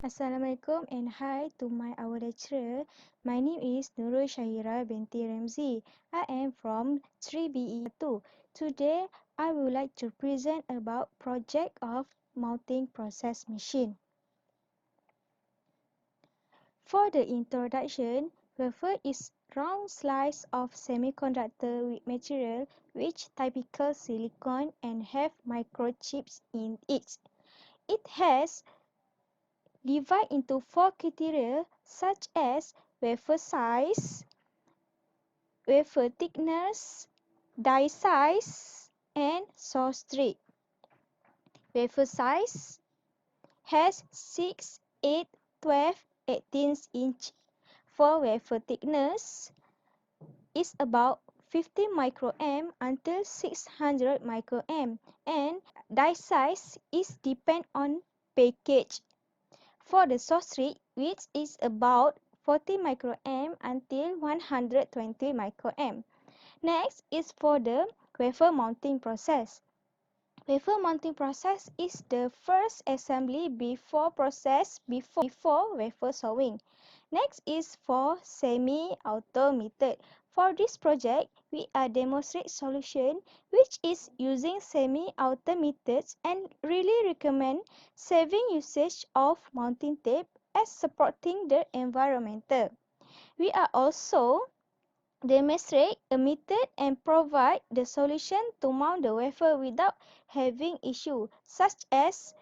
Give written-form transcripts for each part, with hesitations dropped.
Assalamualaikum and hi to our lecturer. My name is Nurul Shahira binti Ramzi. I am from 3BE2. Today I would like to present about project of mounting process machine. For the introduction, wafer is round slice of semiconductor with material which typical silicon and have microchips in it. It has divide into 4 criteria such as wafer size, wafer thickness, die size, and source rate. Wafer size has 6, 8, 12, 18 inch. For wafer thickness is about 50 microamp until 600 microamp, and die size is depend on package. For the source rate, which is about 40 microamp until 120 microamp. Next is for the wafer mounting process. Wafer mounting process is the first assembly before wafer sewing. Next is for semi-auto method. For this project, we are demonstrate solution which is using semi-auto methods and really recommend saving usage of mounting tape as supporting the environmental. We are also demonstrate a method and provide the solution to mount the wafer without having issue such as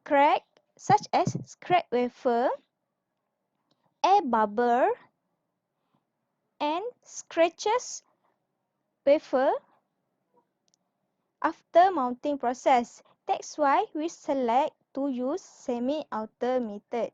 crack wafer, air bubble, and scratches wafer after mounting process. That's why we select to use semi-auto method.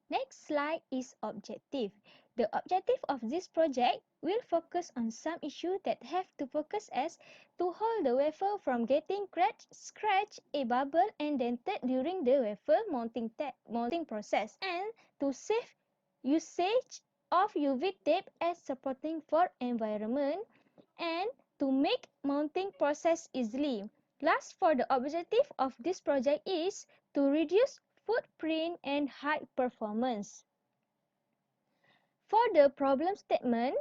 Next slide is objective. The objective of this project will focus on some issues that have to focus as to hold the wafer from getting cracked, scratched, a bubble and dented during the wafer mounting process, and to save usage of UV tape as supporting for environment, and to make mounting process easily. Last, for the objective of this project is to reduce footprint and high performance. For the problem statement,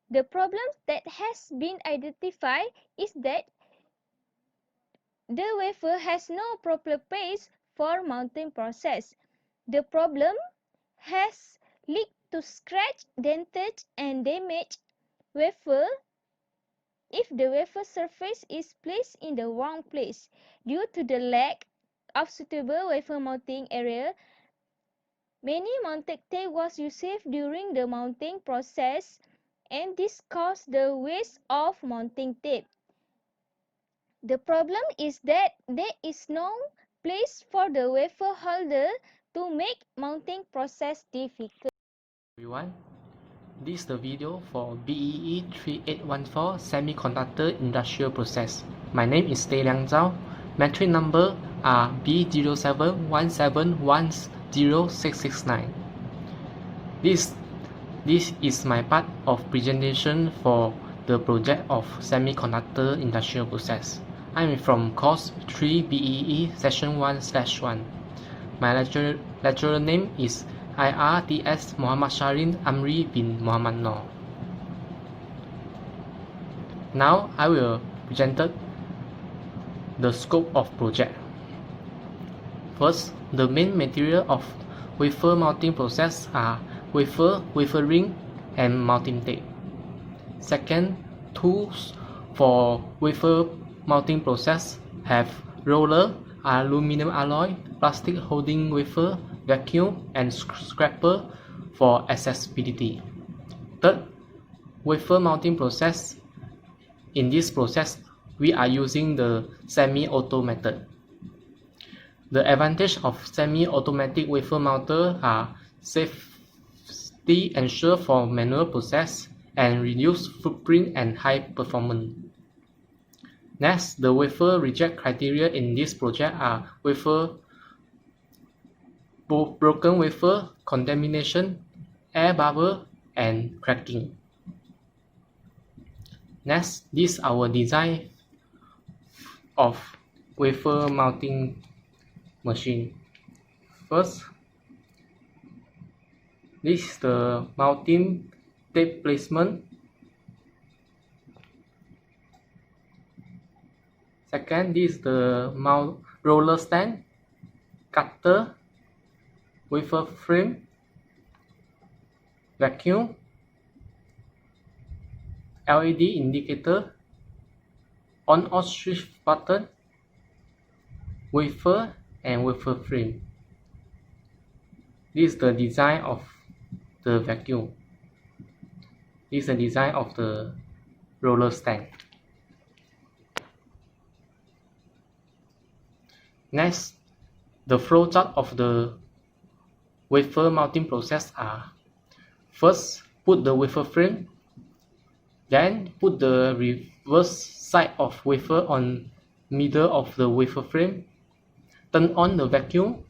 the problem that has been identified is that the wafer has no proper place for mounting process. The problem has lead to scratch, dented, and damaged wafer if the wafer surface is placed in the wrong place. Due to the lack of suitable wafer mounting area, many mounting tape was used during the mounting process, and this caused the waste of mounting tape. The problem is that there is no place for the wafer holder to make mounting process difficult. Everyone, this is the video for BEE 3814 Semiconductor Industrial Process. My name is Teh Liang Zhao. Metric number are B0717106669. This is my part of presentation for the project of Semiconductor Industrial Process. I am from course 3 BEE Session 1/1. My lecturer name is IRTS Muhammad Sharin Amri bin Muhammad Noor. Now I will present the scope of project. First, the main material of wafer mounting process are wafer ring, and mounting tape. Second, tools for wafer mounting process have roller, aluminum alloy, plastic holding wafer, vacuum, and scraper for accessibility. Third, wafer mounting process. In this process, we are using the semi-auto method. The advantage of semi-automatic wafer mounter are safety ensure for manual process and reduce footprint and high performance. Next, the wafer reject criteria in this project are broken wafer, contamination, air bubble, and cracking. Next, this is our design of wafer mounting machine. First, this is the mounting tape placement. Second, this is the mount roller stand, cutter, wafer frame, vacuum, LED indicator, on-off switch button, wafer and wafer frame. This is the design of the vacuum. This is the design of the roller stand. Next, the flowchart of the wafer mounting process are: first, put the wafer frame, then put the reverse side of wafer on middle of the wafer frame, turn on the vacuum,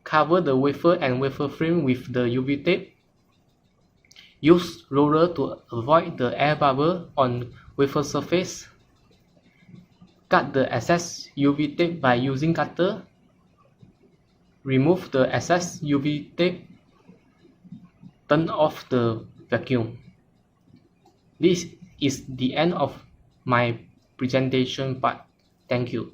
cover the wafer and wafer frame with the UV tape, use roller to avoid the air bubble on wafer surface, cut the excess UV tape by using cutter, remove the excess UV tape, turn off the vacuum. This is the end of my presentation part. Thank you.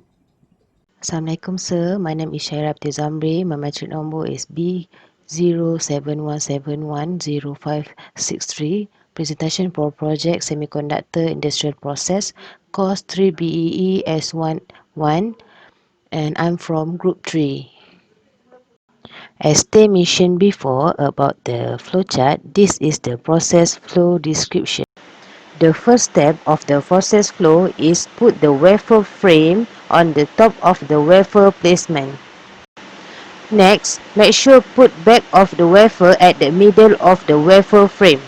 Assalamualaikum sir, my name is Shaira Abdul Zamri. My metric number is B0717105563. Presentation for project Semiconductor Industrial Process, course 3 BEE S11, and I'm from group 3. As they mentioned before about the flowchart, this is the process flow description. The first step of the process flow is put the wafer frame on the top of the wafer placement. Next, make sure put back of the wafer at the middle of the wafer frame.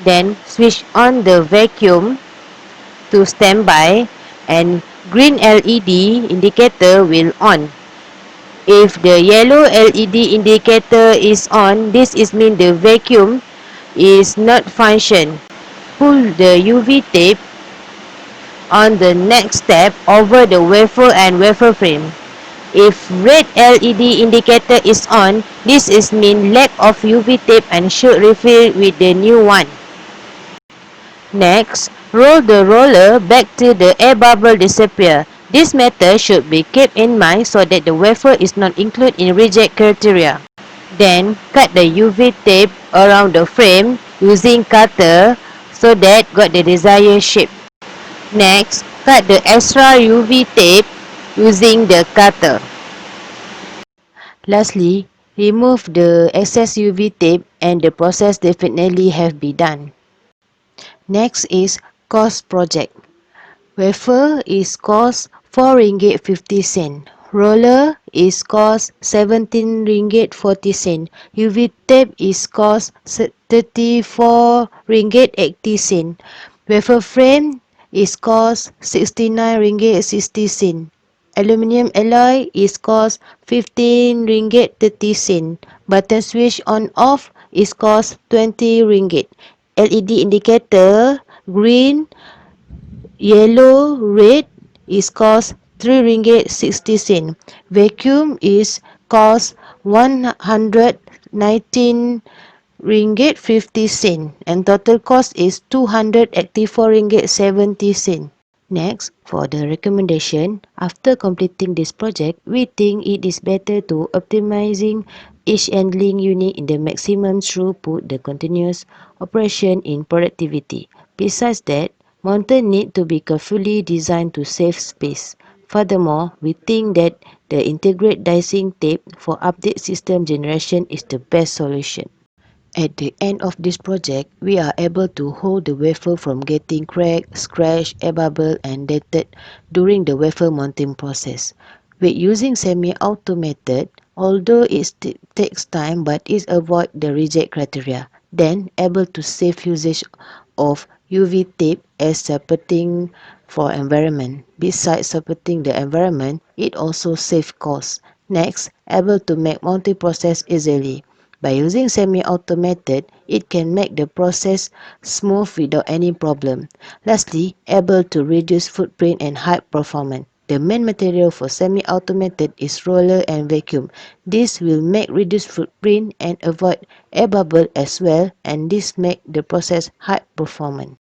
Then switch on the vacuum to standby and green LED indicator will on. If the yellow LED indicator is on, this is mean the vacuum is not function. Pull the UV tape on the next step over the wafer and wafer frame. If red LED indicator is on, this is mean lack of UV tape and should refill with the new one. Next, roll the roller back till the air bubble disappear. This method should be kept in mind so that the wafer is not included in reject criteria. Then, cut the UV tape around the frame using cutter so that got the desired shape. Next, cut the extra UV tape using the cutter. Lastly, remove the excess UV tape and the process definitely have been done. Next is cost project. Wafer is cost 4 ringgit 50 cent. Roller is cost 17 ringgit 40 cent. UV tape is cost 34 ringgit 80 cent. Wafer frame is cost 69 ringgit 60 cent. Aluminium alloy is cost 15 ringgit 30 cent. Button switch on off is cost 20 ringgit. LED indicator green, yellow, red is cost 3 ringgit 60 cent. Vacuum is cost 119 ringgit 50 cent and total cost is 284 ringgit 70 cent. Next, for the recommendation, after completing this project, we think it is better to optimizing each handling unit in the maximum throughput the continuous operation in productivity. Besides that, mountain need to be carefully designed to save space. Furthermore, we think that the integrate dicing tape for update system generation is the best solution. At the end of this project, we are able to hold the wafer from getting cracked, scratched, air bubble and dented during the wafer mounting process. With using semi-auto method, although it takes time but it avoid the reject criteria, then able to save usage of UV tape as supporting for environment. Besides supporting the environment, it also save costs. Next, able to make mounting process easily. By using semi-auto method, it can make the process smooth without any problem. Lastly, able to reduce footprint and high performance. The main material for semi-automated is roller and vacuum. This will make reduced footprint and avoid air bubble as well, and this make the process high performance.